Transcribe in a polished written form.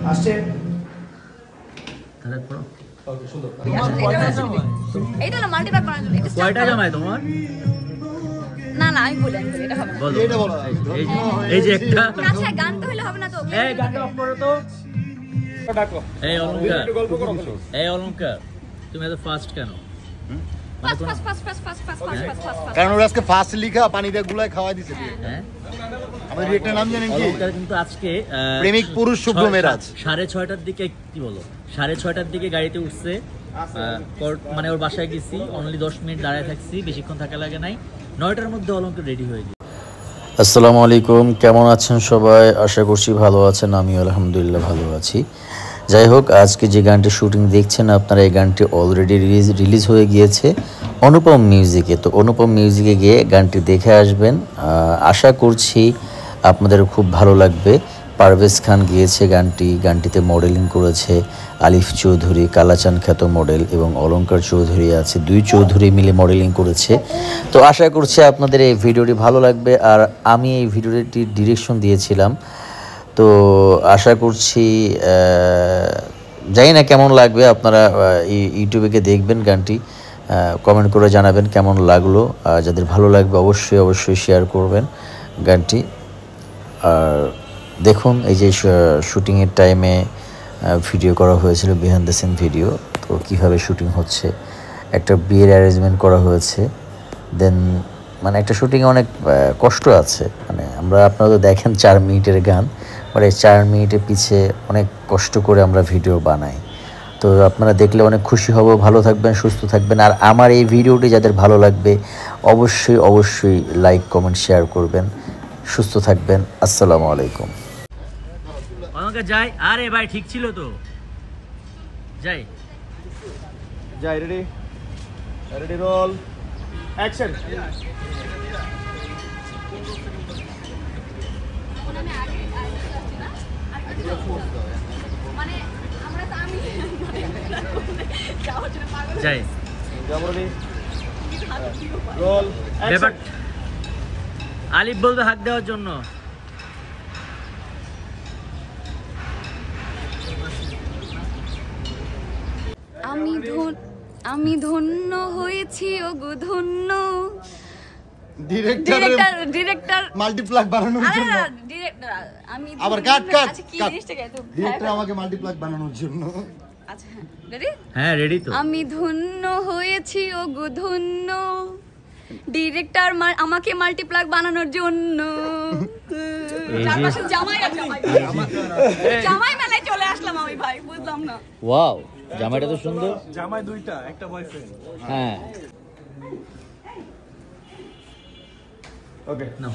আসছে তাহলে পড়ো। ওকে সুন্দর। এইটা না মাল্টিপ্লাই করার জন্য এটা কয়টা জামাই তোমার? না না আমি বলি এটা হবে না। বলো। এটা বলো। এই যে একটা। আচ্ছা গান তো হইলে হবে না তো। এই গানটা অফ করো তো। ডাকো। এই অলংকার। একটু গল্প করো। এই অলংকার। তুমি এত ফাস্ট কেন? ফাস্ট কারণ ওরা আজকে ফার্স্ট লিখা পানি দিয়ে গুলায় খাওয়াই দিছে। হ্যাঁ। আমাদের ডিরেক্টর নাম জানেন কি? অলংকার কিন্তু আজকে প্রেমিক পুরুষ শুভ্র মেরাজ। 6:30টার দিকে কি বলো? 6:30টার দিকে গাড়িতে উঠছে। মানে ওর বাসায় গেছি, অনলি 10 মিনিট দাঁড়ায় থাকছি, বেশিক্ষণ থাকা লাগে নাই। 9টার মধ্যে অলংকার রেডি হয়ে গেছে। আসসালামু আলাইকুম, কেমন আছেন সবাই? আশা করছি ভালো আছেন, আমি আলহামদুলিল্লাহ ভালো আছি। যাই হোক, আজকে যে গানটি শুটিং দেখছেন আপনারা, এই গানটি অলরেডি রিলিজ হয়ে গিয়েছে অনুপম মিউজিকে। তো অনুপম মিউজিকে গিয়ে গানটি দেখে আসবেন, আশা করছি আপনাদের খুব ভালো লাগবে। পারভেজ খান গিয়েছে গানটিতে মডেলিং করেছে আলিফ চৌধুরী, কালাচান খ্যাত মডেল, এবং অলংকার চৌধুরী আছে, দুই চৌধুরী মিলে মডেলিং করেছে। তো আশা করছি আপনাদের এই ভিডিওটি ভালো লাগবে। আর আমি এই ভিডিওটি ডিরেকশন দিয়েছিলাম, তো আশা করছি জানি না কেমন লাগবে, আপনারা ইউটিউবে গিয়ে দেখবেন গানটি, কমেন্ট করে জানাবেন কেমন লাগলো। যাদের ভালো লাগবে অবশ্যই শেয়ার করবেন গানটি। আর দেখুন, এই যে শুটিংয়ের টাইমে ভিডিও করা হয়েছিল, বিহাইন্ড দ্য সিন ভিডিও, তো কীভাবে শুটিং হচ্ছে, একটা বিয়ের অ্যারেঞ্জমেন্ট করা হয়েছে। দেন মানে একটা শুটিংয়ে অনেক কষ্ট আছে, মানে আপনারা তো দেখেন 4 মিনিটের গান, বাট এই 4 মিনিটের পিছে অনেক কষ্ট করে আমরা ভিডিও বানাই। তো আপনারা দেখলে অনেক খুশি হব। ভালো থাকবেন, সুস্থ থাকবেন। আর আমার এই ভিডিওটি যাদের ভালো লাগবে অবশ্যই লাইক, কমেন্ট, শেয়ার করবেন। সুস্থ থাকবেন। আসসালামু আলাইকুম। অলংকার যাই। আরে ভাই ঠিক ছিল তো, যাই। Ready roll action. মানে আমরা তো আমি যাওয়ার জন্য পাগল যাই। রেডি রোল ব্যাপার অ্যাকশন। আলিফ বলবে হাত দেওয়ার জন্য। আমি ধন্য হয়েছি ওগো ধন্য। ডিরেক্টর মাল্টিপ্লাগ বানানোর জন্য। আমি আবার কাট। আচ্ছা কি জিনিসটা কে? ডিরেক্টর আমাকে মাল্টিপ্লাগ বানানোর জন্য। আচ্ছা রেডি? হ্যাঁ রেডি তো। আমি ধন্য হয়েছি ওগো ধন্য, ডিরেক্টর আমাকে মাল্টিপ্লাগ বানানোর জন্য। চারপাশে জামাই মেলায় চলে আসলাম আমি, ভাই বুঝলাম না। ওয়াও, জামাইটা তো সুন্দর। জামাই দুইটা, একটা বয়ফ্রেন্ড। হ্যাঁ ওকে নাও।